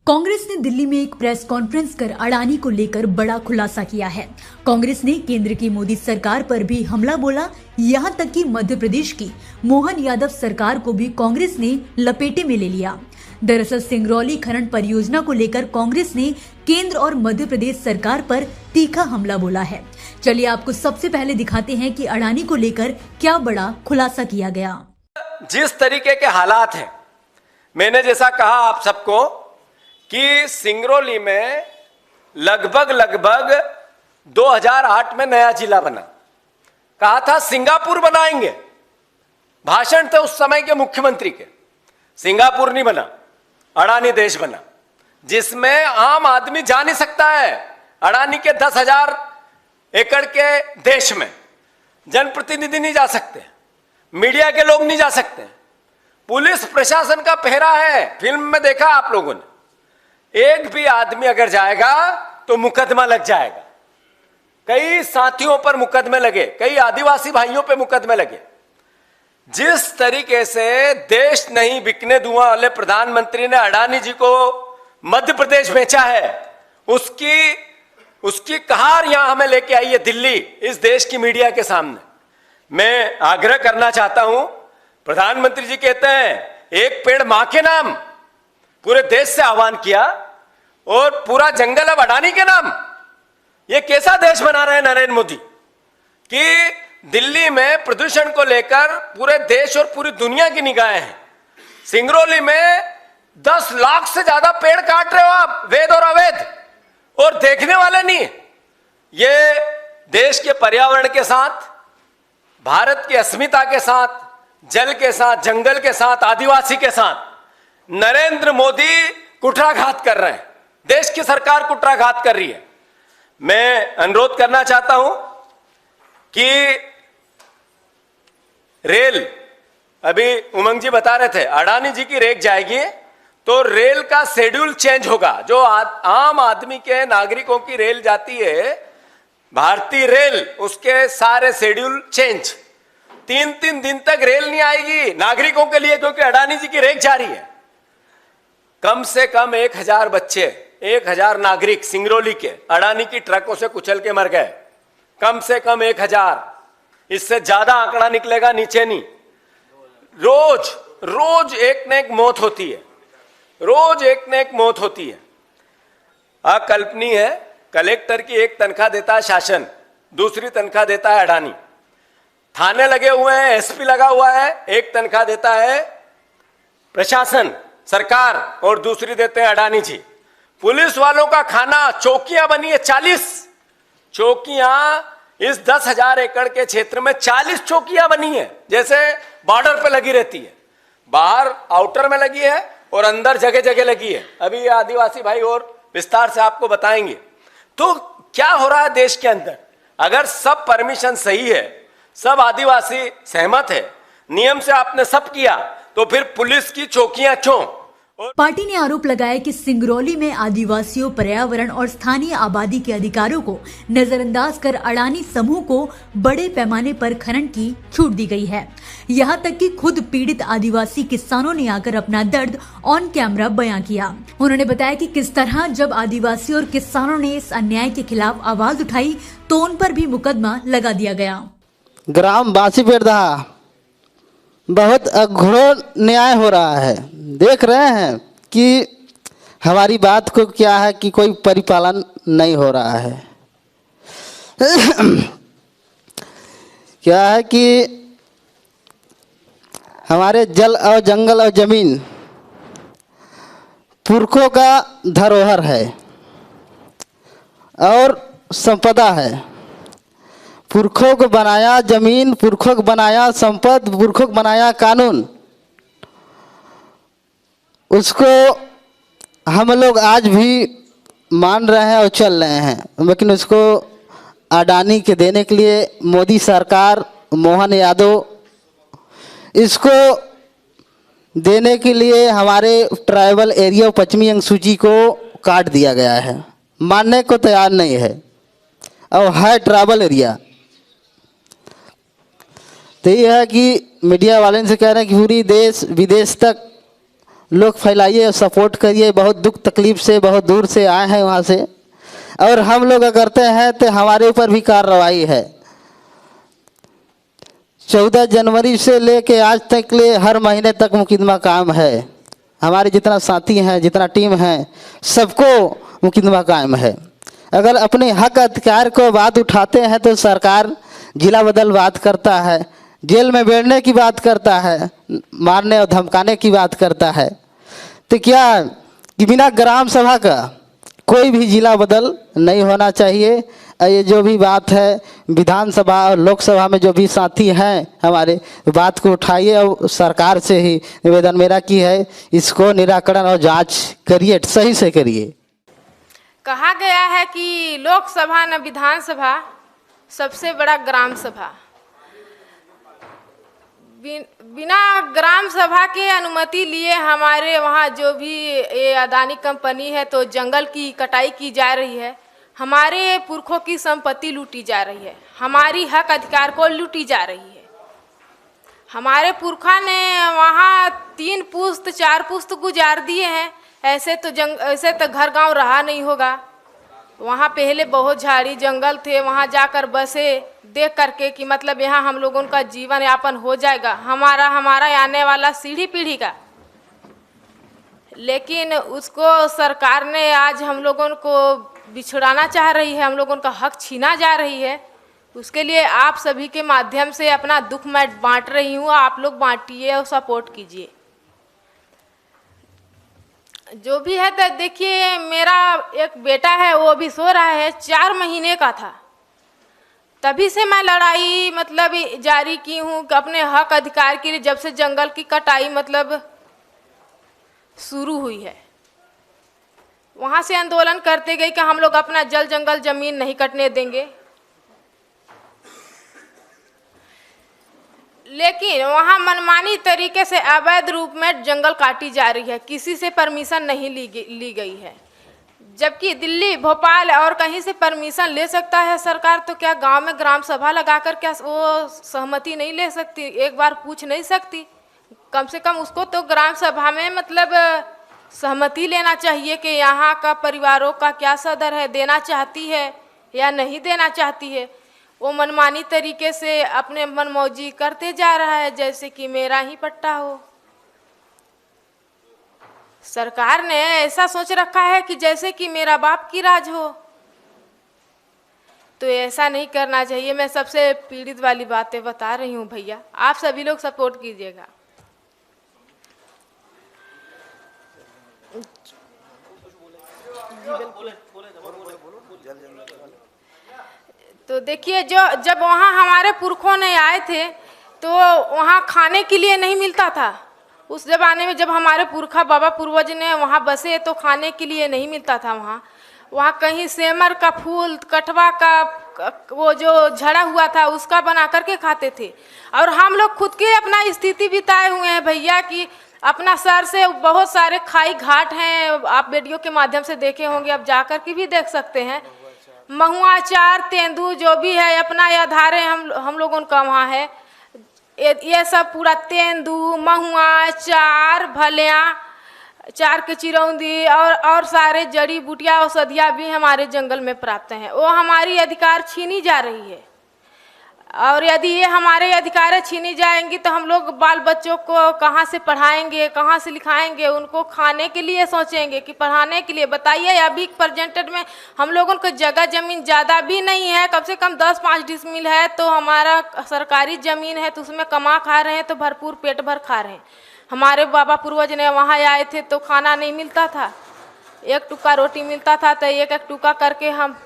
कांग्रेस ने दिल्ली में एक प्रेस कॉन्फ्रेंस कर अडानी को लेकर बड़ा खुलासा किया है। कांग्रेस ने केंद्र की मोदी सरकार पर भी हमला बोला। यहां तक कि मध्य प्रदेश की मोहन यादव सरकार को भी कांग्रेस ने लपेटे में ले लिया। दरअसल सिंगरौली खनन परियोजना को लेकर कांग्रेस ने केंद्र और मध्य प्रदेश सरकार पर तीखा हमला बोला है। चलिए आपको सबसे पहले दिखाते हैं कि अडानी को लेकर क्या बड़ा खुलासा किया गया। जिस तरीके के हालात हैं, मैंने जैसा कहा आप सबको कि सिंगरौली में लगभग 2008 में नया जिला बना। कहा था सिंगापुर बनाएंगे, भाषण थे उस समय के मुख्यमंत्री के। सिंगापुर नहीं बना, अडानी देश बना, जिसमें आम आदमी जा नहीं सकता है। अडानी के 10,000 एकड़ के देश में जनप्रतिनिधि नहीं जा सकते, मीडिया के लोग नहीं जा सकते, पुलिस प्रशासन का पहरा है। फिल्म में देखा आप लोगों ने, एक भी आदमी अगर जाएगा तो मुकदमा लग जाएगा। कई साथियों पर मुकदमे लगे, कई आदिवासी भाइयों पे मुकदमे लगे। जिस तरीके से देश नहीं बिकने दूंगा वाले प्रधानमंत्री ने अडानी जी को मध्य प्रदेश बेचा है, उसकी कहार यहां हमें लेके आई है दिल्ली, इस देश की मीडिया के सामने। मैं आग्रह करना चाहता हूं, प्रधानमंत्री जी कहते हैं एक पेड़ मां के नाम, पूरे देश से आह्वान किया, और पूरा जंगल अब अडानी के नाम। ये कैसा देश बना रहे हैं नरेंद्र मोदी कि दिल्ली में प्रदूषण को लेकर पूरे देश और पूरी दुनिया की निगाहें हैं। सिंगरौली में 10 लाख से ज्यादा पेड़ काट रहे हो आप, वैध और अवैध, और देखने वाले नहीं। ये देश के पर्यावरण के साथ, भारत की अस्मिता के साथ, जल के साथ, जंगल के साथ, आदिवासी के साथ नरेंद्र मोदी कुठाराघात कर रहे हैं। देश की सरकार कुठाराघात कर रही है। मैं अनुरोध करना चाहता हूं कि रेल, अभी उमंग जी बता रहे थे अडानी जी की रेक जाएगी तो रेल का शेड्यूल चेंज होगा। जो आम आदमी के नागरिकों की रेल जाती है, भारतीय रेल, उसके सारे शेड्यूल चेंज। 3-3 दिन तक रेल नहीं आएगी नागरिकों के लिए, क्योंकि अडानी जी की रेक जा रही है। कम से कम 1000 बच्चे, 1000 नागरिक सिंगरौली के अडानी की ट्रकों से कुचल के मर गए। कम से कम 1000, इससे ज्यादा आंकड़ा निकलेगा नीचे नहीं। रोज एक न एक मौत होती है, रोज एक न एक मौत होती है। अकल्पनीय है। कलेक्टर की एक तनख्वाह देता है शासन, दूसरी तनख्वाह देता है अडानी। थाने लगे हुए हैं, एसपी लगा हुआ है, एक तनख्वाह देता है प्रशासन, सरकार, और दूसरी देते हैं अडानी जी। पुलिस वालों का खाना, चौकियां बनी है 40 चौकियां, इस 10,000 एकड़ के क्षेत्र में 40 चौकियां बनी है, जैसे बॉर्डर पे लगी रहती है। बाहर आउटर में लगी है और अंदर जगह जगह लगी है। अभी ये आदिवासी भाई और विस्तार से आपको बताएंगे। तो क्या हो रहा है देश के अंदर? अगर सब परमिशन सही है, सब आदिवासी सहमत है, नियम से आपने सब किया, तो फिर पुलिस की चौकियां क्यों? पार्टी ने आरोप लगाया कि सिंगरौली में आदिवासियों, पर्यावरण और स्थानीय आबादी के अधिकारों को नजरअंदाज कर अडानी समूह को बड़े पैमाने पर खनन की छूट दी गई है। यहां तक कि खुद पीड़ित आदिवासी किसानों ने आकर अपना दर्द ऑन कैमरा बयां किया। उन्होंने बताया कि किस तरह जब आदिवासी और किसानों ने इस अन्याय के खिलाफ आवाज उठाई तो उन पर भी मुकदमा लगा दिया गया। ग्राम बासीपेड़दहा बहुत घोर न्याय हो रहा है। देख रहे हैं कि हमारी बात को क्या है कि कोई परिपालन नहीं हो रहा है। क्या है कि हमारे जल और जंगल और जमीन पुरखों का धरोहर है और संपदा है। पुरखों को बनाया जमीन, पुरखों को बनाया संपद, पुरखों को बनाया कानून, उसको हम लोग आज भी मान रहे हैं और चल रहे हैं। लेकिन उसको अडानी के देने के लिए मोदी सरकार, मोहन यादव, इसको देने के लिए हमारे ट्राइबल एरिया पश्चिमी अंगसूची को काट दिया गया है। मानने को तैयार नहीं है और है ट्राइबल एरिया। तो ये है कि मीडिया वाले से कह रहे हैं कि पूरी देश विदेश तक लोग फैलाइए, सपोर्ट करिए। बहुत दुख तकलीफ से बहुत दूर से आए हैं वहाँ से, और हम लोग करते हैं तो हमारे ऊपर भी कार्रवाई है। 14 जनवरी से लेके आज तक ले हर महीने तक मुकदमा कायम है। हमारे जितना साथी हैं, जितना टीम है, सबको मुकदमा कायम है। अगर अपने हक अधिकार को बात उठाते हैं तो सरकार जिला बदल बात करता है, जेल में बैठने की बात करता है, मारने और धमकाने की बात करता है। तो क्या कि बिना ग्राम सभा का कोई भी जिला बदल नहीं होना चाहिए। ये जो भी बात है विधानसभा और लोकसभा में जो भी साथी हैं हमारे, बात को उठाइए और सरकार से ही निवेदन मेरा की है, इसको निराकरण और जांच करिए, सही से करिए। कहा गया है कि लोकसभा न विधानसभा, सबसे बड़ा ग्राम सभा। बिना ग्राम सभा के अनुमति लिए हमारे वहाँ जो भी ये अदानी कंपनी है तो जंगल की कटाई की जा रही है, हमारे पुरखों की संपत्ति लूटी जा रही है, हमारी हक अधिकार को लूटी जा रही है। हमारे पुरखा ने वहाँ 3 पुश्त 4 पुश्त गुजार दिए हैं। ऐसे तो घर गांव रहा नहीं होगा। वहाँ पहले बहुत झाड़ी जंगल थे, वहाँ जाकर बसे देख करके कि मतलब यहाँ हम लोगों का जीवन यापन हो जाएगा, हमारा आने वाला पीढ़ी का। लेकिन उसको सरकार ने आज हम लोगों को बिछड़ाना चाह रही है, हम लोगों का हक छीना जा रही है। उसके लिए आप सभी के माध्यम से अपना दुख मैं बांट रही हूँ, आप लोग बांटिए और सपोर्ट कीजिए। जो भी है तो देखिए, मेरा एक बेटा है, वो भी सो रहा है, 4 महीने का था। तभी से मैं लड़ाई मतलब जारी की हूँ कि अपने हक अधिकार के लिए, जब से जंगल की कटाई मतलब शुरू हुई है, वहाँ से आंदोलन करते गए कि हम लोग अपना जल जंगल जमीन नहीं कटने देंगे। लेकिन वहाँ मनमानी तरीके से अवैध रूप में जंगल काटी जा रही है, किसी से परमिशन नहीं ली गई है। जबकि दिल्ली, भोपाल और कहीं से परमिशन ले सकता है सरकार, तो क्या गांव में ग्राम सभा लगाकर क्या वो सहमति नहीं ले सकती? एक बार पूछ नहीं सकती? कम से कम उसको तो ग्राम सभा में मतलब सहमति लेना चाहिए कि यहाँ का परिवारों का क्या सदर है, देना चाहती है या नहीं देना चाहती है। वो मनमानी तरीके से अपने मनमौजी करते जा रहा है, जैसे कि मेरा ही पट्टा हो। सरकार ने ऐसा सोच रखा है कि जैसे कि मेरा बाप की राज हो, तो ऐसा नहीं करना चाहिए। मैं सबसे पीड़ित वाली बातें बता रही हूँ भैया, आप सभी लोग सपोर्ट कीजिएगा। तो देखिए, जब वहाँ हमारे पुरखों ने आए थे तो वहाँ खाने के लिए नहीं मिलता था। उस ज़माने में जब हमारे पुरखा बाबा पूर्वज ने वहाँ बसे तो खाने के लिए नहीं मिलता था। वहाँ कहीं सेमर का फूल, कटवा का वो जो झड़ा हुआ था उसका बना करके खाते थे। और हम लोग खुद के अपना स्थिति बिताए हुए हैं भैया कि अपना सर से बहुत सारे खाई घाट हैं, आप वीडियो के माध्यम से देखे होंगे, आप जाकर के भी देख सकते हैं। महुआ, चार, तेंदू जो भी है अपना आधारे हम लोगों का वहाँ है। ये सब पूरा तेंदू, महुआ, चार, भलिया, चार के चिरौंदी और सारे जड़ी बूटियाँ औषधियाँ भी हमारे जंगल में प्राप्त हैं। वो हमारी अधिकार छीनी जा रही है। और यदि ये हमारे अधिकार छीनी जाएंगी तो हम लोग बाल बच्चों को कहाँ से पढ़ाएंगे, कहाँ से लिखाएंगे? उनको खाने के लिए सोचेंगे कि पढ़ाने के लिए? बताइए, अभी प्रेजेंटेड में हम लोगों को जगह जमीन ज़्यादा भी नहीं है, कम से कम 10-5 डिसमिल है, तो हमारा सरकारी ज़मीन है, तो उसमें कमा खा रहे हैं, तो भरपूर पेट भर खा रहे हैं। हमारे बाबा पूर्वज ने वहाँ आए थे तो खाना नहीं मिलता था, 1 टुक्का रोटी मिलता था, तो 1-1 टुक्का करके हम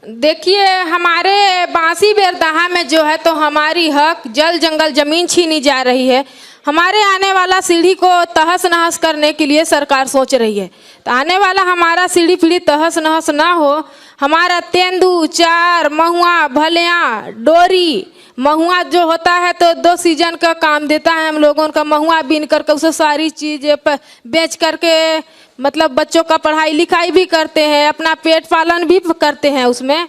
देखिए हमारे बांसी बेरदहा में जो है तो हमारी हक जल जंगल जमीन छीनी जा रही है। हमारे आने वाला सीढ़ी को तहस नहस करने के लिए सरकार सोच रही है। तो आने वाला हमारा सीढ़ी पीढ़ी तहस नहस ना हो। हमारा तेंदू, चार, महुआ, भलिया, डोरी, महुआ जो होता है तो 2 सीजन का काम देता है हम लोगों का। महुआ बीन करके उसे सारी चीज़ बेच करके मतलब बच्चों का पढ़ाई लिखाई भी करते हैं, अपना पेट पालन भी करते हैं उसमें।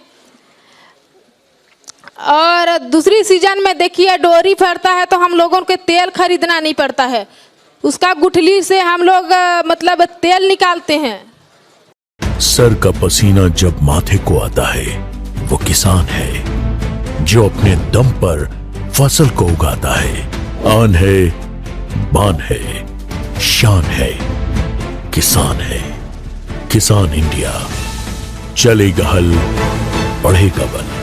और दूसरी सीजन में देखिए डोरी फरता है तो हम लोगों को तेल खरीदना नहीं पड़ता है, उसका गुठली से हम लोग मतलब तेल निकालते हैं। सर का पसीना जब माथे को आता है वो किसान है जो अपने दम पर फसल को उगाता है। आन है, बान है, शान है, किसान है। किसान इंडिया, चलेगा हल, बढ़ेगा बल।